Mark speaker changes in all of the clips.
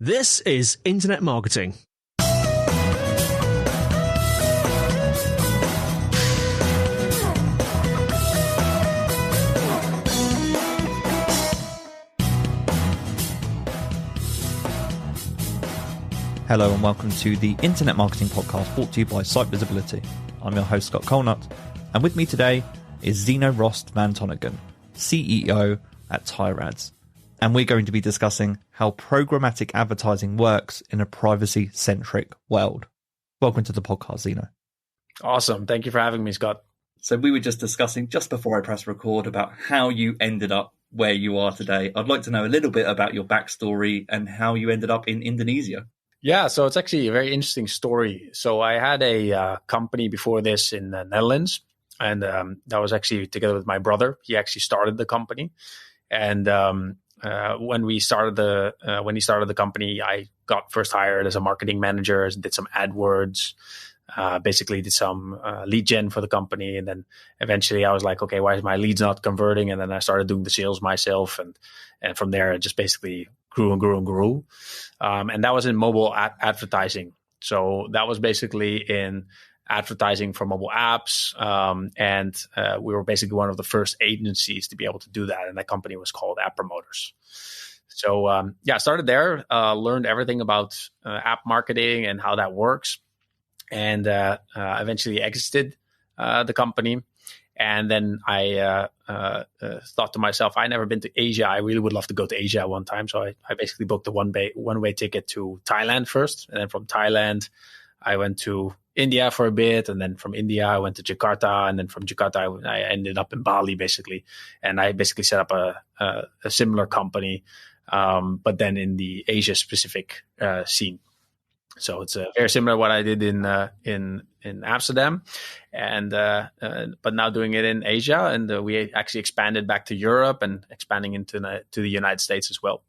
Speaker 1: This is Internet Marketing.
Speaker 2: Hello and welcome to the Internet Marketing Podcast brought to you by SiteVisibility. I'm your host, Scott.colenutt, and with me today is Zino Rost van Tonningen, CEO at TyrAds. And we're going to be discussing how programmatic advertising works in a privacy-centric world. Welcome to the podcast, Zino.
Speaker 3: Awesome. Thank you for having me, Scott.
Speaker 2: So we were just discussing, just before I press record, about how you ended up where you are today. I'd like to know a little bit about your backstory and how you ended up in Indonesia.
Speaker 3: Yeah, so it's actually a very interesting story. So I had a company before this in the Netherlands, and that was actually together with my brother. He actually started the company, and when he started the company, I got first hired as a marketing manager, did some AdWords, basically did some lead gen for the company, and then eventually I was like, okay, why is my leads not converting? And then I started doing the sales myself, and from there it just basically grew and grew and grew. And that was in mobile advertising. So that was basically in advertising for mobile apps. And we were basically one of the first agencies to be able to do that. And that company was called App Promoters. So I started there, learned everything about app marketing and how that works. And eventually exited the company. And then I thought to myself, I've never been to Asia. I really would love to go to Asia one time. So I basically booked a one-way ticket to Thailand first. And then from Thailand, I went to India for a bit. And then from India, I went to Jakarta. And then from Jakarta, I ended up in Bali, basically. And I basically set up a similar company, but then in the Asia-specific scene. So it's very similar to what I did in Amsterdam, and but now doing it in Asia, and we actually expanded back to Europe and expanding into the United States as well.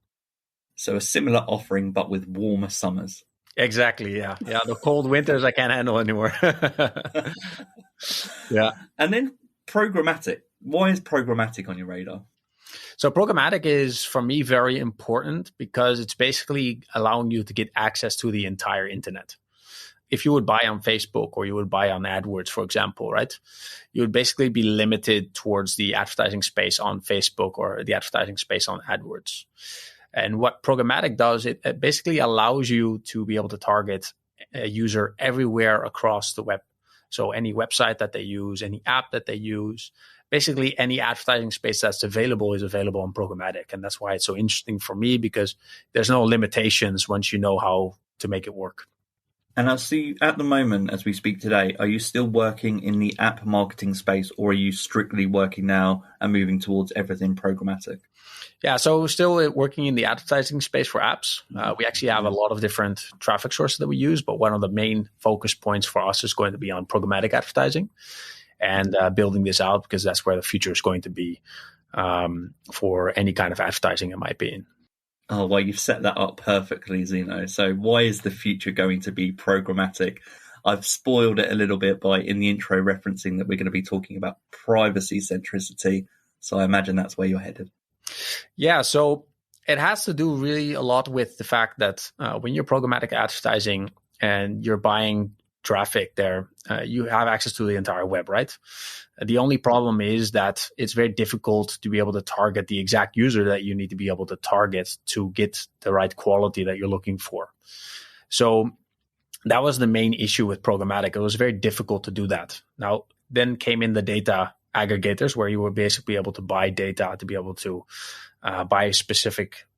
Speaker 2: So a similar offering, but with warmer summers.
Speaker 3: Exactly. Yeah. The cold winters I can't handle anymore. Yeah.
Speaker 2: And then programmatic. Why is programmatic on your radar?
Speaker 3: So programmatic is, for me, very important because it's basically allowing you to get access to the entire internet. If you would buy on Facebook or you would buy on AdWords, for example, right, you would basically be limited towards the advertising space on Facebook or the advertising space on AdWords. And what programmatic does, it basically allows you to be able to target a user everywhere across the web. So any website that they use, any app that they use, basically any advertising space that's available is available on programmatic. And that's why it's so interesting for me, because there's no limitations once you know how to make it work.
Speaker 2: And I see at the moment, as we speak today, are you still working in the app marketing space, or are you strictly working now and moving towards everything programmatic?
Speaker 3: Yeah, so still working in the advertising space for apps. We actually have a lot of different traffic sources that we use, but one of the main focus points for us is going to be on programmatic advertising and building this out, because that's where the future is going to be for any kind of advertising, in my opinion.
Speaker 2: Oh, well, you've set that up perfectly, Zino. So why is the future going to be programmatic? I've spoiled it a little bit by, in the intro, referencing that we're going to be talking about privacy-centricity. So I imagine that's where you're headed.
Speaker 3: Yeah, so it has to do really a lot with the fact that when you're programmatic advertising and you're buying traffic there, you have access to the entire web, right? The only problem is that it's very difficult to be able to target the exact user that you need to be able to target to get the right quality that you're looking for. So that was the main issue with programmatic. It was very difficult to do that. Now, then came in the data aggregators, where you were basically able to buy data to be able to buy specific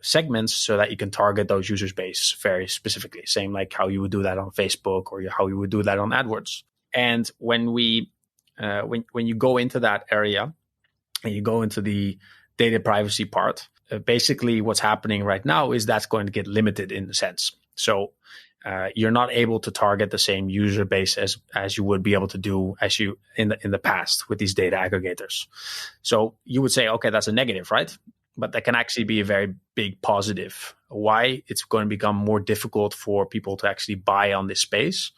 Speaker 3: segments so that you can target those users base very specifically. Same like how you would do that on Facebook or how you would do that on AdWords. And when you go into that area and you go into the data privacy part, basically what's happening right now is that's going to get limited in a sense. So you're not able to target the same user base as you would be able to do as you in the past with these data aggregators. So you would say, okay, that's a negative, right? But that can actually be a very big positive. Why? It's going to become more difficult for people to actually buy on this space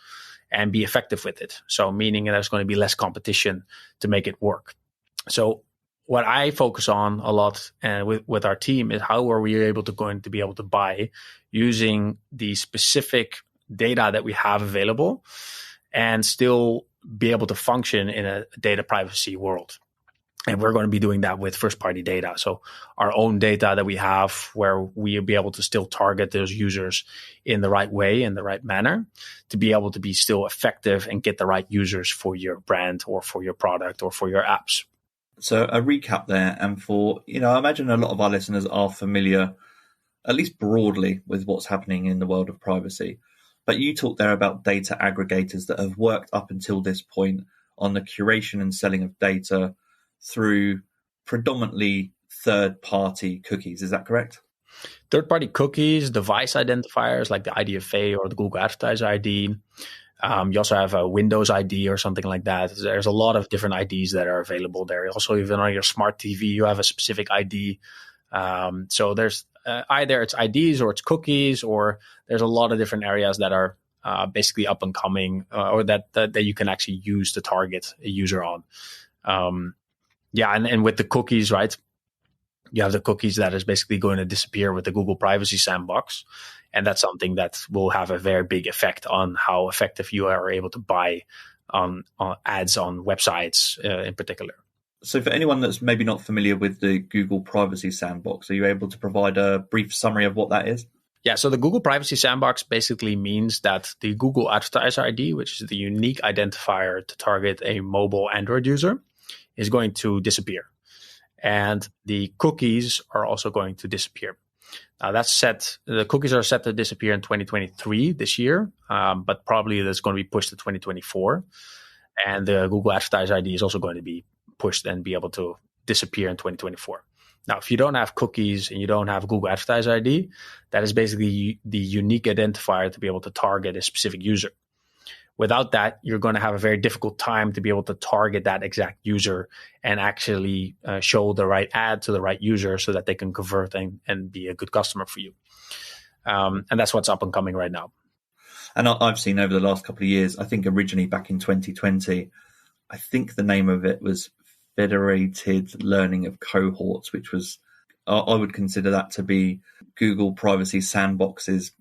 Speaker 3: and be effective with it. So meaning there's going to be less competition to make it work. So what I focus on a lot and with our team is how are we going to be able to buy using the specific data that we have available and still be able to function in a data privacy world. And we're going to be doing that with first-party data. So our own data that we have where we'll be able to still target those users in the right way, in the right manner, to be able to be still effective and get the right users for your brand or for your product or for your apps.
Speaker 2: So a recap there. And for, I imagine a lot of our listeners are familiar, at least broadly, with what's happening in the world of privacy. But you talked there about data aggregators that have worked up until this point on the curation and selling of data through predominantly third-party cookies. Is that correct?
Speaker 3: Third-party cookies, device identifiers like the IDFA or the Google Advertiser ID. You also have a Windows ID or something like that. There's a lot of different IDs that are available there. Also, even on your smart TV, you have a specific ID. So there's either it's IDs or it's cookies, or there's a lot of different areas that are basically up and coming or that you can actually use to target a user on. And with the cookies, right, you have the cookies that is basically going to disappear with the Google Privacy Sandbox. And that's something that will have a very big effect on how effective you are able to buy on ads on websites in particular.
Speaker 2: So for anyone that's maybe not familiar with the Google Privacy Sandbox, are you able to provide a brief summary of what that is?
Speaker 3: Yeah, so the Google Privacy Sandbox basically means that the Google Advertiser ID, which is the unique identifier to target a mobile Android user, is going to disappear. And the cookies are also going to disappear. Now that's set. The cookies are set to disappear in 2023 this year, but probably that's going to be pushed to 2024. And the Google Advertiser ID is also going to be pushed and be able to disappear in 2024. Now, if you don't have cookies and you don't have Google Advertiser ID, that is basically the unique identifier to be able to target a specific user. Without that, you're going to have a very difficult time to be able to target that exact user and actually show the right ad to the right user so that they can convert and be a good customer for you. And that's what's up and coming right now.
Speaker 2: And I've seen over the last couple of years, I think originally back in 2020, I think the name of it was Federated Learning of Cohorts, which was, I would consider that to be Google Privacy Sandbox's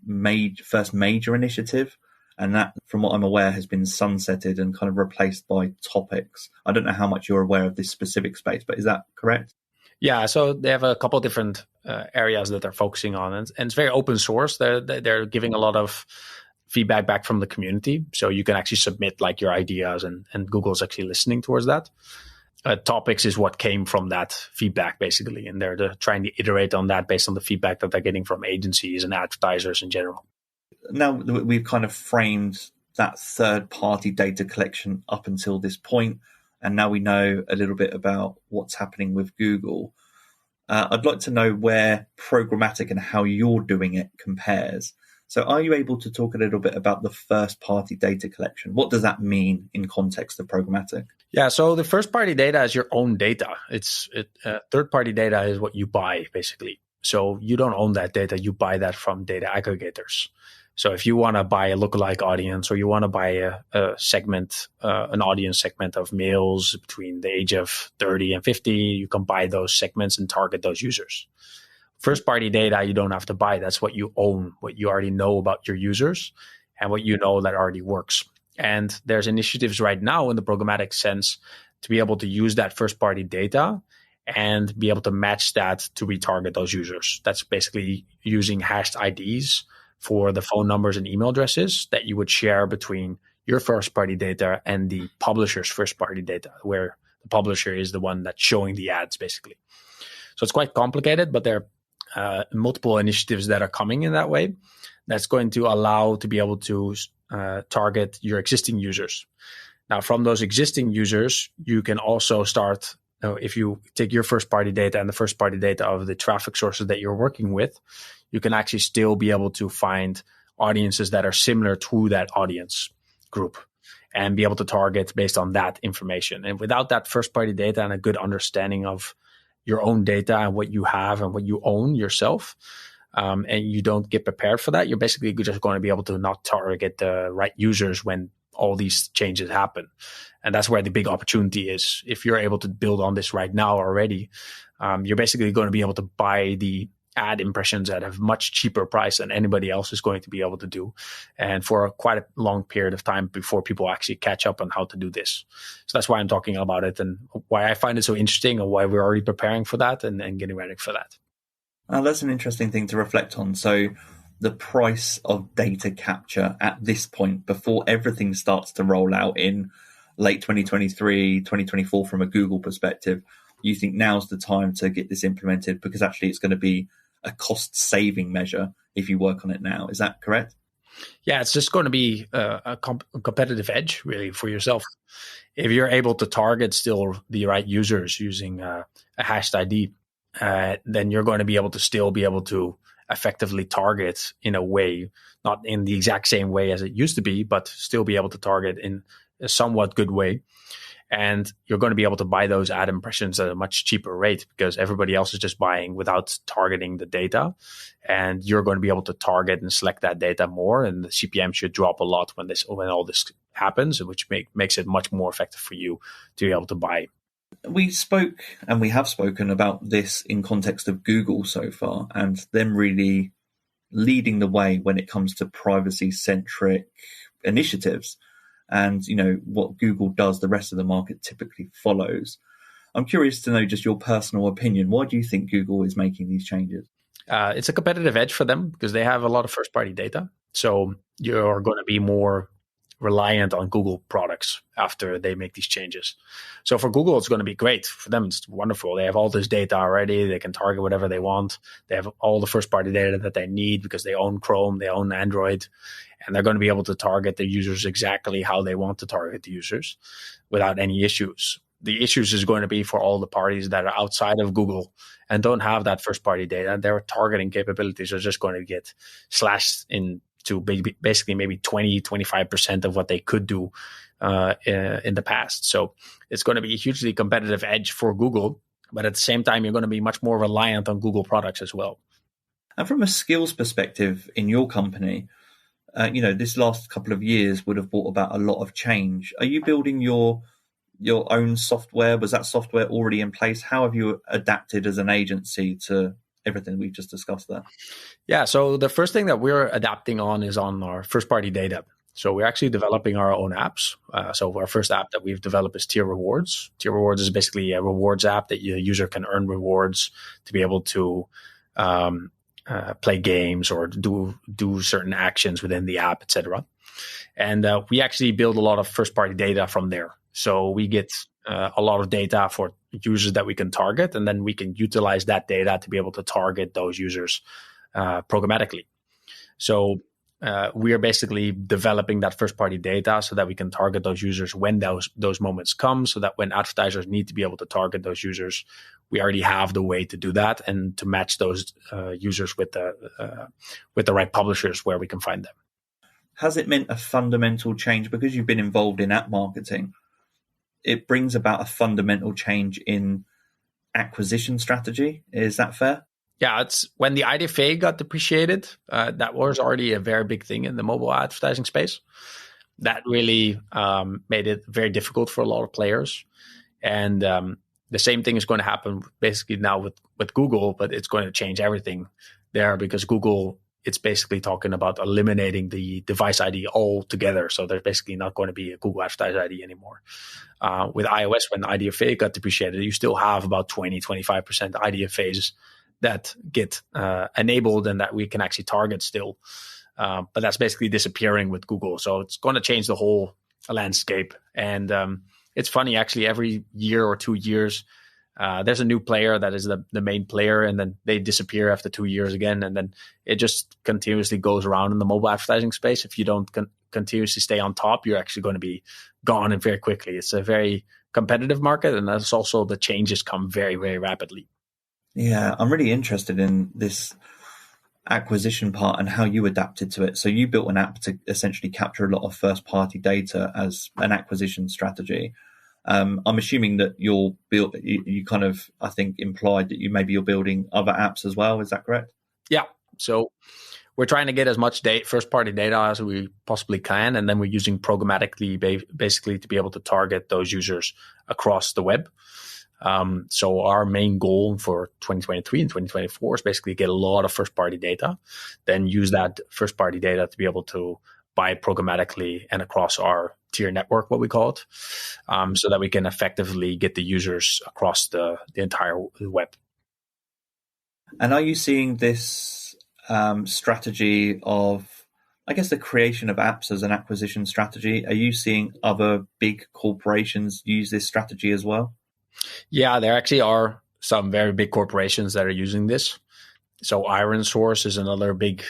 Speaker 2: first major initiative. And that, from what I'm aware, has been sunsetted and kind of replaced by topics. I don't know how much you're aware of this specific space, but is that correct?
Speaker 3: Yeah, so they have a couple of different areas that they're focusing on. And it's very open source. They're giving a lot of feedback back from the community. So you can actually submit like your ideas and Google's actually listening towards that. Topics is what came from that feedback, basically. And they're trying to iterate on that based on the feedback that they're getting from agencies and advertisers in general.
Speaker 2: Now we've kind of framed that third-party data collection up until this point, and now we know a little bit about what's happening with Google. I'd like to know where Programmatic and how you're doing it compares. So are you able to talk a little bit about the first-party data collection? What does that mean in context of Programmatic? Yeah,
Speaker 3: so the first-party data is your own data. Third-party data is what you buy, basically. So you don't own that data. You buy that from data aggregators. So if you want to buy a lookalike audience or you want to buy a segment, an audience segment of males between the age of 30 and 50, you can buy those segments and target those users. First party data, you don't have to buy. That's what you own, what you already know about your users and what you know that already works. And there's initiatives right now in the programmatic sense to be able to use that first party data and be able to match that to retarget those users. That's basically using hashed IDs for the phone numbers and email addresses that you would share between your first-party data and the publisher's first-party data, where the publisher is the one that's showing the ads, basically. So it's quite complicated, but there are multiple initiatives that are coming in that way that's going to allow to be able to target your existing users. Now, from those existing users, you can also start, if you take your first-party data and the first-party data of the traffic sources that you're working with, you can actually still be able to find audiences that are similar to that audience group and be able to target based on that information. And without that first-party data and a good understanding of your own data and what you have and what you own yourself, and you don't get prepared for that, you're basically just going to be able to not target the right users when all these changes happen. And that's where the big opportunity is. If you're able to build on this right now already, you're basically going to be able to buy the ad impressions at a much cheaper price than anybody else is going to be able to do, and for quite a long period of time before people actually catch up on how to do this. So that's why I'm talking about it and why I find it so interesting and why we're already preparing for that and getting ready for that.
Speaker 2: That's an interesting thing to reflect on. So the price of data capture at this point, before everything starts to roll out in late 2023, 2024 from a Google perspective, you think now's the time to get this implemented because actually it's going to be a cost-saving measure if you work on it now. Is that correct?
Speaker 3: Yeah, it's just going to be a competitive edge, really, for yourself. If you're able to target still the right users using a hashed ID, then you're going to be able to effectively target in a way, not in the exact same way as it used to be, but still be able to target in a somewhat good way. And you're going to be able to buy those ad impressions at a much cheaper rate because everybody else is just buying without targeting the data. And you're going to be able to target and select that data more. And the CPM should drop a lot when all this happens, which makes it much more effective for you to be able to buy.
Speaker 2: We spoke and we have spoken about this in context of Google so far and them really leading the way when it comes to privacy-centric initiatives. And, what Google does, the rest of the market typically follows. I'm curious to know just your personal opinion. Why do you think Google is making these changes?
Speaker 3: It's a competitive edge for them because they have a lot of first-party data. So you're going to be more reliant on Google products after they make these changes. So for Google, it's going to be great. For them, it's wonderful. They have all this data already. They can target whatever they want. They have all the first-party data that they need because they own Chrome, they own Android, and they're going to be able to target the users exactly how they want to target the users without any issues. The issues is going to be for all the parties that are outside of Google and don't have that first-party data. Their targeting capabilities are just going to get slashed into basically maybe 20-25% of what they could do in the past. So it's going to be a hugely competitive edge for Google, but at the same time, you're going to be much more reliant on Google products as well.
Speaker 2: And from a skills perspective in your company, this last couple of years would have brought about a lot of change. Are you building your own software? Was that software already in place? How have you adapted as an agency to everything we've just discussed there?
Speaker 3: Yeah, so the first thing that we're adapting on is on our first-party data. So we're actually developing our own apps. So our first app that we've developed is TyrAds. TyrAds is basically a rewards app that your user can earn rewards to be able to play games or do certain actions within the app, etc. And we actually build a lot of first-party data from there. So we get a lot of data for users that we can target, and then we can utilize that data to be able to target those users programmatically. So we are basically developing that first-party data so that we can target those users when those moments come, so that when advertisers need to be able to target those users, we already have the way to do that and to match those users with the right publishers where we can find them.
Speaker 2: Has it meant a fundamental change? Because you've been involved in app marketing, it brings about a fundamental change in acquisition strategy. Is that fair?
Speaker 3: Yeah, it's when the IDFA got depreciated, that was already a very big thing in the mobile advertising space. That really made it very difficult for a lot of players. And the same thing is going to happen basically now with Google, but it's going to change everything there because Google, it's basically talking about eliminating the device ID altogether. So there's basically not going to be a Google Advertiser ID anymore. With iOS, when IDFA got depreciated, you still have about 20-25% IDFAs that get enabled and that we can actually target still. But that's basically disappearing with Google. So it's going to change the whole landscape. And it's funny, actually, every year or 2 years, there's a new player that is the main player, and then they disappear after 2 years again. And then it just continuously goes around in the mobile advertising space. If you don't continuously stay on top, you're actually going to be gone and very quickly. It's a very competitive market, and that's also the changes come very, very rapidly.
Speaker 2: Yeah, I'm really interested in this acquisition part and how you adapted to it. So you built an app to essentially capture a lot of first-party data as an acquisition strategy. I'm assuming that you kind of, I think, implied that you're building other apps as well. Is that correct?
Speaker 3: Yeah. So we're trying to get as much first-party data as we possibly can, and then we're using programmatically basically to be able to target those users across the web. So our main goal for 2023 and 2024 is basically get a lot of first-party data, then use that first-party data to be able to buy programmatically and across our tier network, what we call it, so that we can effectively get the users across the entire web.
Speaker 2: And are you seeing this strategy of, I guess, the creation of apps as an acquisition strategy? Are you seeing other big corporations use this strategy as well?
Speaker 3: Yeah, there actually are some very big corporations that are using this. So ironSource is another big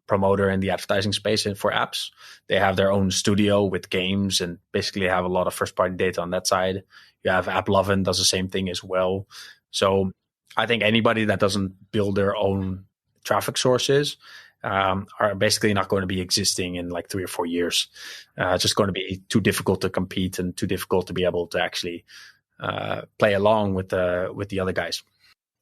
Speaker 3: promoter in the advertising space and for apps. They have their own studio with games and basically have a lot of first-party data on that side. You have AppLovin does the same thing as well. So I think anybody that doesn't build their own traffic sources are basically not going to be existing in like 3 or 4 years. It's just going to be too difficult to compete and too difficult to be able to actually play along with the other guys.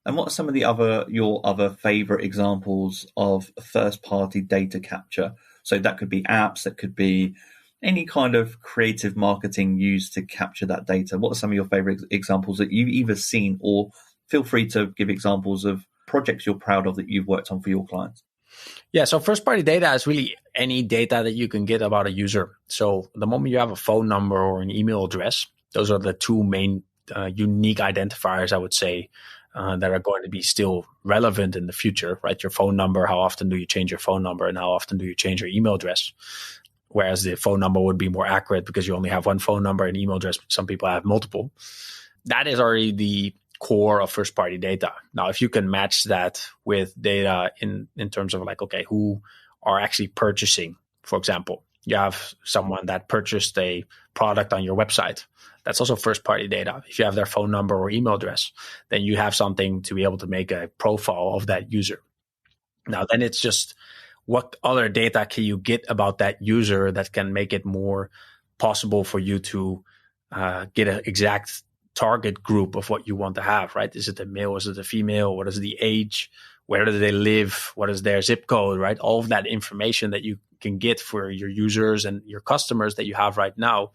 Speaker 2: And what are some of your other favorite examples of first-party data capture? So that could be apps, that could be any kind of creative marketing used to capture that data. What are some of your favorite examples that you've either seen, or feel free to give examples of projects you're proud of that you've worked on for your clients?
Speaker 3: Yeah, so first-party data is really any data that you can get about a user. So the moment you have a phone number or an email address, those are the two main unique identifiers, I would say, that are going to be still relevant in the future, right? Your phone number, how often do you change your phone number, and how often do you change your email address? Whereas the phone number would be more accurate because you only have one phone number, and email address, some people have multiple. That is already the core of first-party data. Now, if you can match that with data in terms of like, okay, who are actually purchasing, for example, you have someone that purchased a product on your website. That's also first-party data. If you have their phone number or email address, then you have something to be able to make a profile of that user. Now, then it's just what other data can you get about that user that can make it more possible for you to get an exact target group of what you want to have, right? Is it a male? Is it a female? What is the age? Where do they live? What is their zip code, right? All of that information that you can get for your users and your customers that you have right now,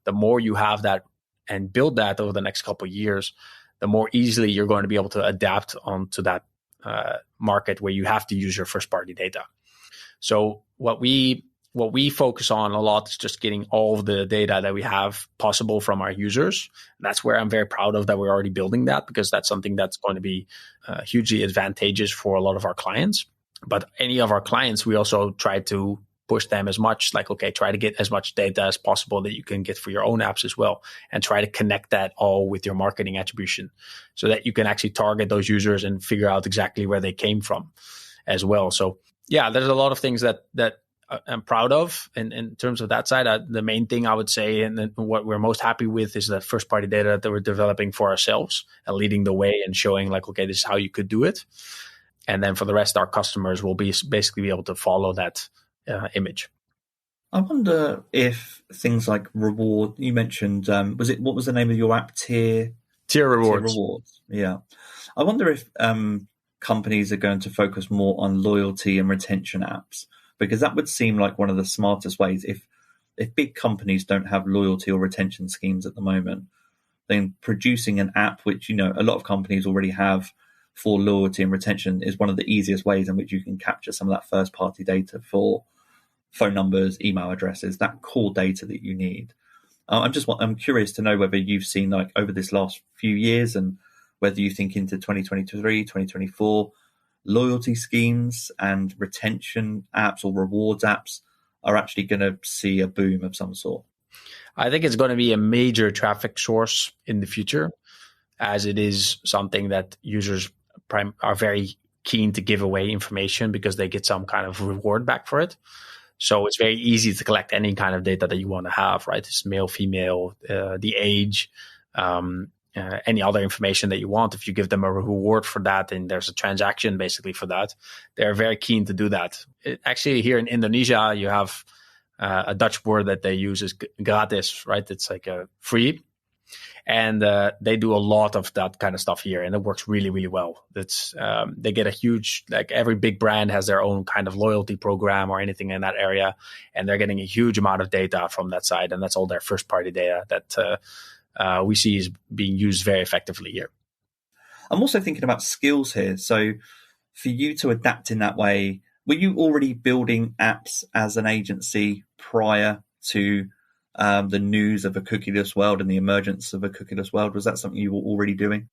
Speaker 3: the more you have that and build that over the next couple of years, the more easily you're going to be able to adapt onto that market where you have to use your first-party data. So what we focus on a lot is just getting all of the data that we have possible from our users. That's where I'm very proud of that we're already building that, because that's something that's going to be hugely advantageous for a lot of our clients. But any of our clients, we also try to push them as much, like, okay, try to get as much data as possible that you can get for your own apps as well, and try to connect that all with your marketing attribution so that you can actually target those users and figure out exactly where they came from as well. So yeah, there's a lot of things that I'm proud of in terms of that side. The main thing I would say, and then what we're most happy with, is the first party data that we're developing for ourselves and leading the way and showing like, okay, this is how you could do it. And then for the rest, our customers will be basically able to follow that image.
Speaker 2: I wonder if things like reward, you mentioned, what was the name of your app? Tier Rewards. Yeah. I wonder if companies are going to focus more on loyalty and retention apps, because that would seem like one of the smartest ways. If big companies don't have loyalty or retention schemes at the moment, then producing an app, which, a lot of companies already have for loyalty and retention, is one of the easiest ways in which you can capture some of that first party data for phone numbers, email addresses, that core data that you need. I'm curious to know whether you've seen, like, over this last few years, and whether you think into 2023, 2024, loyalty schemes and retention apps or rewards apps are actually going to see a boom of some sort.
Speaker 3: I think it's going to be a major traffic source in the future, as it is something that users are very keen to give away information because they get some kind of reward back for it. So it's very easy to collect any kind of data that you want to have, right? It's male, female, the age, any other information that you want. If you give them a reward for that and there's a transaction basically for that, they're very keen to do that. Actually, here in Indonesia, you have a Dutch word that they use is gratis, right? It's like a free. And they do a lot of that kind of stuff here, and it works really, really well. It's they get a huge, like every big brand has their own kind of loyalty program or anything in that area, and they're getting a huge amount of data from that side, and that's all their first party data that we see is being used very effectively here.
Speaker 2: I'm also thinking about skills here. So for you to adapt in that way, were you already building apps as an agency prior to the news of a cookieless world and the emergence of a cookieless world? Was that something you were already doing?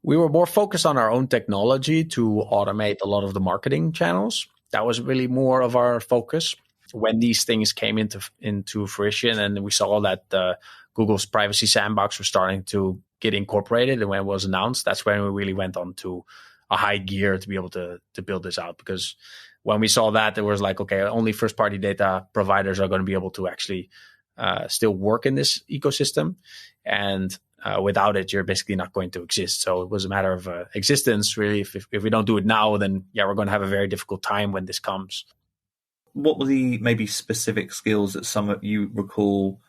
Speaker 3: We were more focused on our own technology to automate a lot of the marketing channels. That was really more of our focus when these things came into fruition, and we saw that Google's Privacy Sandbox was starting to get incorporated. And when it was announced, that's when we really went on to a high gear to be able to build this out. Because when we saw that, it was like, okay, only first party data providers are going to be able to actually still work in this ecosystem, and without it, you're basically not going to exist. So it was a matter of existence, really. If we don't do it now, then we're going to have a very difficult time when this comes.
Speaker 2: What were the maybe specific skills that some of you recall,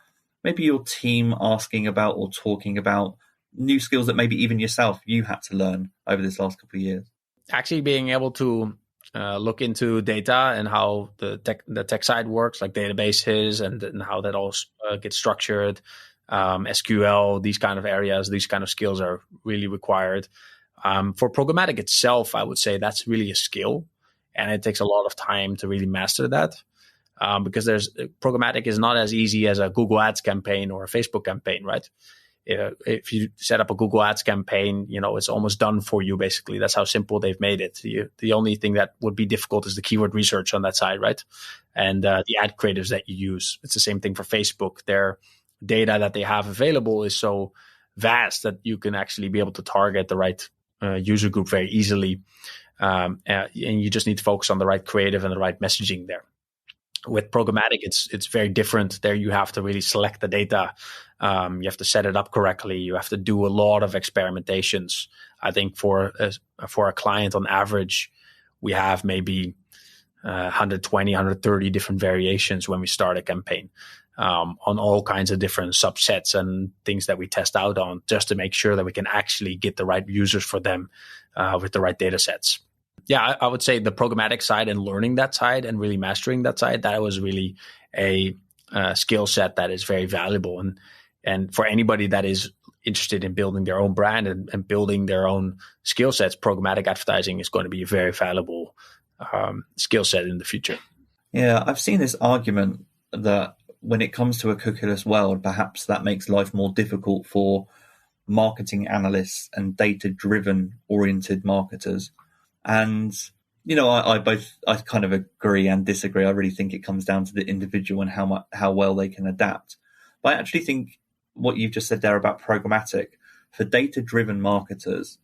Speaker 2: maybe your team asking about or talking about, new skills that maybe even yourself you had to learn over this last couple of years? Actually
Speaker 3: being able to look into data and how the tech side works, like databases and how that all gets structured, SQL, these kind of areas, these kind of skills are really required. For programmatic itself, I would say that's really a skill, and it takes a lot of time to really master that, because programmatic is not as easy as a Google Ads campaign or a Facebook campaign, right? If you set up a Google Ads campaign, it's almost done for you, basically. That's how simple they've made it. The only thing that would be difficult is the keyword research on that side, right? And the ad creatives that you use. It's the same thing for Facebook. Their data that they have available is so vast that you can actually be able to target the right user group very easily. And you just need to focus on the right creative and the right messaging there. With programmatic, it's very different. There you have to really select the data. You have to set it up correctly. You have to do a lot of experimentations. I think for a client on average, we have maybe 120, 130 different variations when we start a campaign, on all kinds of different subsets and things that we test out on, just to make sure that we can actually get the right users for them with the right data sets. Yeah, I would say the programmatic side and learning that side and really mastering that side, that was really a skill set that is very valuable. And for anybody that is interested in building their own brand and building their own skill sets, programmatic advertising is going to be a very valuable skill set in the future.
Speaker 2: Yeah, I've seen this argument that when it comes to a cookieless world, perhaps that makes life more difficult for marketing analysts and data-driven oriented marketers. And, I kind of agree and disagree. I really think it comes down to the individual and how well they can adapt. But I actually think what you've just said there about programmatic, for data-driven marketers,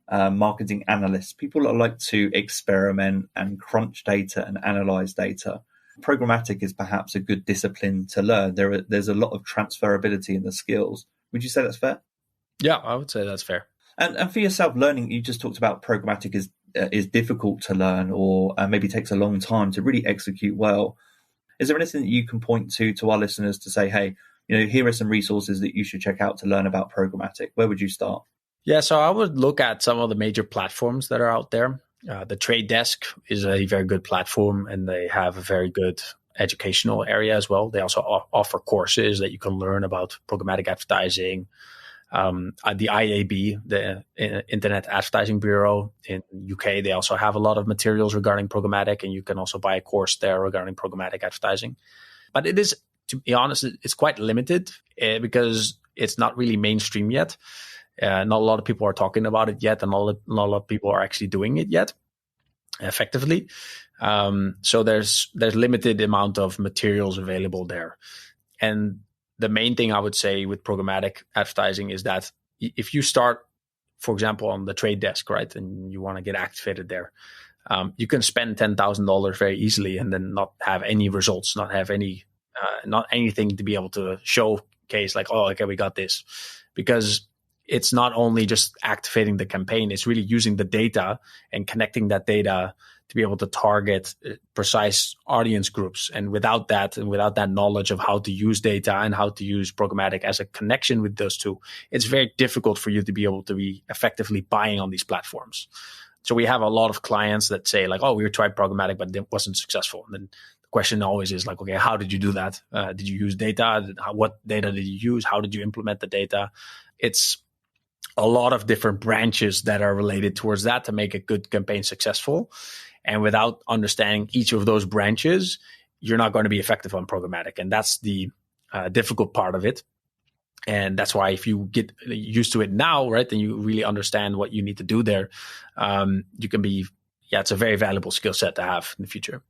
Speaker 2: marketing analysts, people that like to experiment and crunch data and analyze data, programmatic is perhaps a good discipline to learn. There's a lot of transferability in the skills. Would you say that's fair?
Speaker 3: Yeah, I would say that's fair.
Speaker 2: And for yourself, learning, you just talked about programmatic is difficult to learn, or maybe takes a long time to really execute well. Is there anything that you can point to our listeners to say, hey, here are some resources that you should check out to learn about programmatic? Where would you start?
Speaker 3: Yeah, so I would look at some of the major platforms that are out there. The Trade Desk is a very good platform, and they have a very good educational area as well. They also offer courses that you can learn about programmatic advertising. The IAB, the Internet Advertising Bureau in UK, they also have a lot of materials regarding programmatic, and you can also buy a course there regarding programmatic advertising. But it is, to be honest, it's quite limited because it's not really mainstream yet. Not a lot of people are talking about it yet, and not a lot of people are actually doing it yet effectively. So there's limited amount of materials available there. And the main thing I would say with programmatic advertising is that if you start, for example, on the Trade Desk, right, and you want to get activated there, you can spend $10,000 very easily and then not have any results, not have not anything to be able to showcase like, oh, okay, we got this. Because it's not only just activating the campaign, it's really using the data and connecting that data to be able to target precise audience groups. And without that knowledge of how to use data and how to use programmatic as a connection with those two, it's very difficult for you to be able to be effectively buying on these platforms. So we have a lot of clients that say like, oh, we tried programmatic, but it wasn't successful. And then the question always is like, okay, how did you do that? Did you use data? What data did you use? How did you implement the data? It's a lot of different branches that are related towards that to make a good campaign successful. And without understanding each of those branches, you're not going to be effective on programmatic. And that's the difficult part of it. And that's why if you get used to it now, right, then you really understand what you need to do there. You can be, it's a very valuable skill set to have in the future.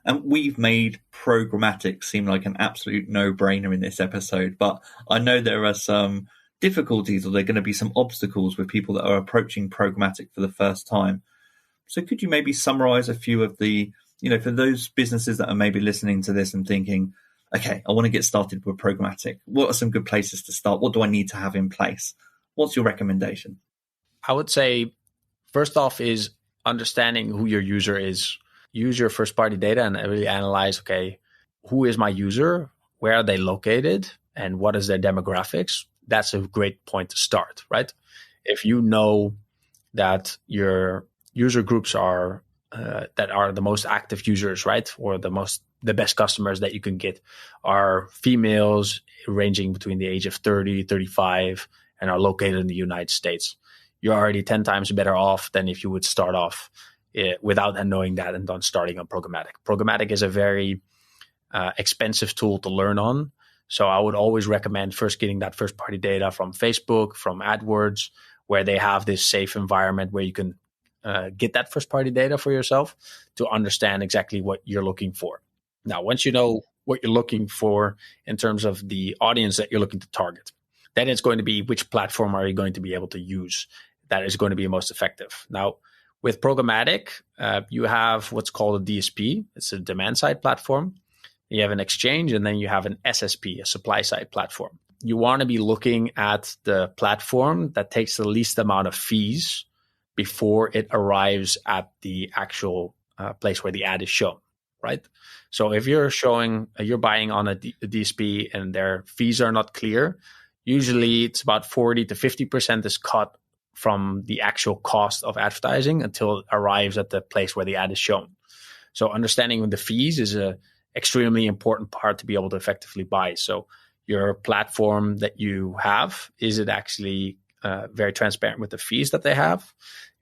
Speaker 2: And we've made programmatic seem like an absolute no-brainer in this episode, but I know there are some difficulties, or there are going to be some obstacles with people that are approaching programmatic for the first time. So could you maybe summarize a few of the, for those businesses that are maybe listening to this and thinking, okay, I want to get started with programmatic. What are some good places to start? What do I need to have in place? What's your recommendation?
Speaker 3: I would say, first off, is understanding who your user is. Use your first-party data and really analyze, okay, who is my user? Where are they located? And what is their demographics? That's a great point to start, right? If you know that your user groups are that are the most active users, right? Or the best customers that you can get are females ranging between the age of 30, 35, and are located in the United States. You're already 10 times better off than if you would start off without knowing that and then starting on programmatic. Programmatic is a very expensive tool to learn on. So I would always recommend first getting that first party data from Facebook, from AdWords, where they have this safe environment where you can get that first party data for yourself to understand exactly what you're looking for. Now, once you know what you're looking for in terms of the audience that you're looking to target, then it's going to be which platform are you going to be able to use that is going to be most effective. Now, with programmatic, you have what's called a DSP. It's a demand side platform. You have an exchange, and then you have an SSP, a supply side platform. You want to be looking at the platform that takes the least amount of fees before it arrives at the actual place where the ad is shown, right? So if you're buying on a DSP and their fees are not clear, usually it's about 40 to 50% is cut from the actual cost of advertising until it arrives at the place where the ad is shown. So understanding the fees is a extremely important part to be able to effectively buy. So your platform that you have, is it actually very transparent with the fees that they have?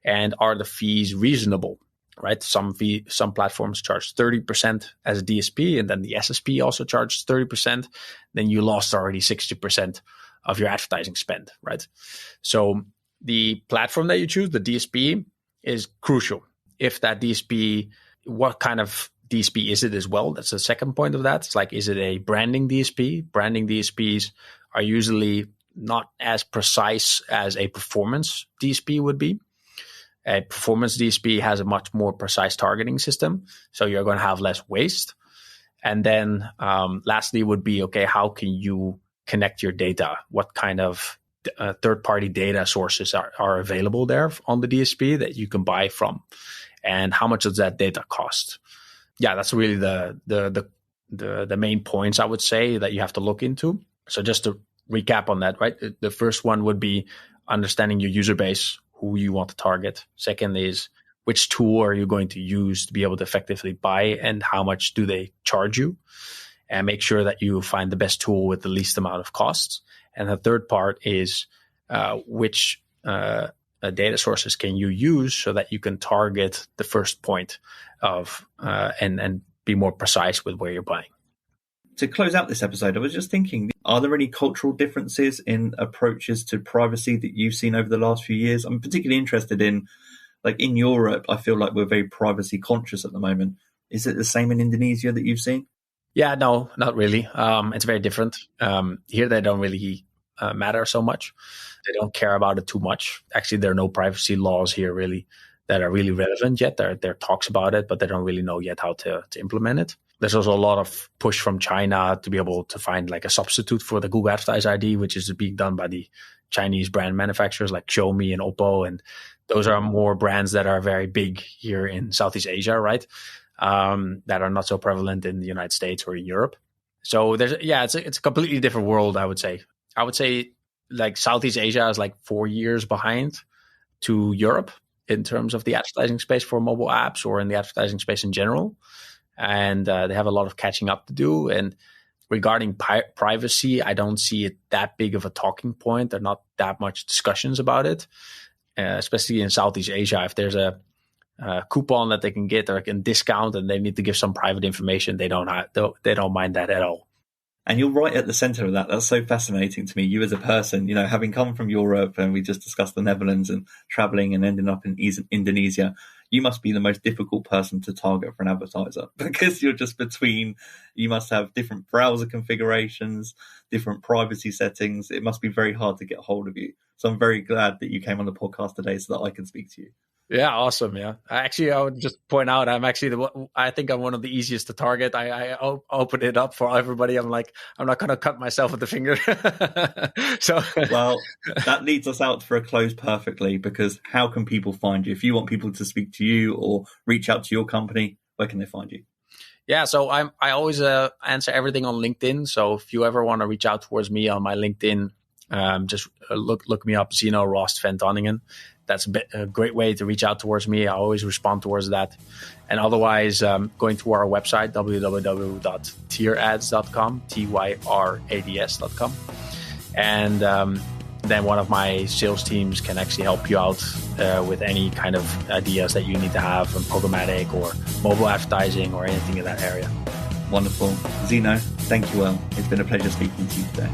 Speaker 3: And are the fees reasonable, right? Some platforms charge 30% as a DSP, and then the SSP also charges 30%. Then you lost already 60% of your advertising spend, right? So the platform that you choose, the DSP, is crucial. If that DSP, what kind of DSP is it as well? That's the second point of that. It's like, is it a branding DSP? Branding DSPs are usually not as precise as a performance DSP would be. A performance DSP has a much more precise targeting system, so you're going to have less waste. And then lastly would be, okay, how can you connect your data? What kind of third-party data sources are available there on the DSP that you can buy from? And how much does that data cost? Yeah, that's really the main points I would say that you have to look into. So just to recap on that, right? The first one would be understanding your user base, who you want to target. Second is, which tool are you going to use to be able to effectively buy, and how much do they charge you? And make sure that you find the best tool with the least amount of costs. And the third part is which data sources can you use so that you can target the first point of and be more precise with where you're buying.
Speaker 2: To close out this episode, I was just thinking, are there any cultural differences in approaches to privacy that you've seen over the last few years? I'm particularly interested in, like in Europe, I feel like we're very privacy conscious at the moment. Is it the same in Indonesia that you've seen?
Speaker 3: Yeah, no, not really. It's very different. Here, they don't really matter so much. They don't care about it too much. Actually, there are no privacy laws here really that are really relevant yet. There are talks about it, but they don't really know yet how to implement it. There's also a lot of push from China to be able to find like a substitute for the Google Advertiser ID, which is being done by the Chinese brand manufacturers like Xiaomi and Oppo. And those are more brands that are very big here in Southeast Asia, right? That are not so prevalent in the United States or in Europe. So it's a completely different world, I would say. I would say like Southeast Asia is like 4 years behind to Europe in terms of the advertising space for mobile apps or in the advertising space in general. And they have a lot of catching up to do. And regarding privacy, I don't see it that big of a talking point. There are not that much discussions about it, especially in Southeast Asia. If there's a coupon that they can get or a discount and they need to give some private information, they don't mind that at all.
Speaker 2: And you're right at the center of that. That's so fascinating to me. You as a person, having come from Europe, and we just discussed the Netherlands and traveling and ending up in Indonesia, you must be the most difficult person to target for an advertiser because you're just between, you must have different browser configurations, different privacy settings. It must be very hard to get a hold of you. So I'm very glad that you came on the podcast today so that I can speak to you.
Speaker 3: Yeah, awesome. Yeah, actually, I would just point out I think I'm one of the easiest to target. I open it up for everybody. I'm like, I'm not going to cut myself with the finger. So,
Speaker 2: well, that leads us out for a close perfectly, because how can people find you? If you want people to speak to you or reach out to your company, where can they find you?
Speaker 3: Yeah, so I always answer everything on LinkedIn. So if you ever want to reach out towards me on my LinkedIn, just look me up, Zino Rost van Tonningen. That's a great way to reach out towards me. I always respond towards that. And otherwise, going to our website, www.tyrads.com, TYRADS.com. And then one of my sales teams can actually help you out with any kind of ideas that you need to have from programmatic or mobile advertising or anything in that area.
Speaker 2: Wonderful. Zino, thank you. It's been a pleasure speaking to you today.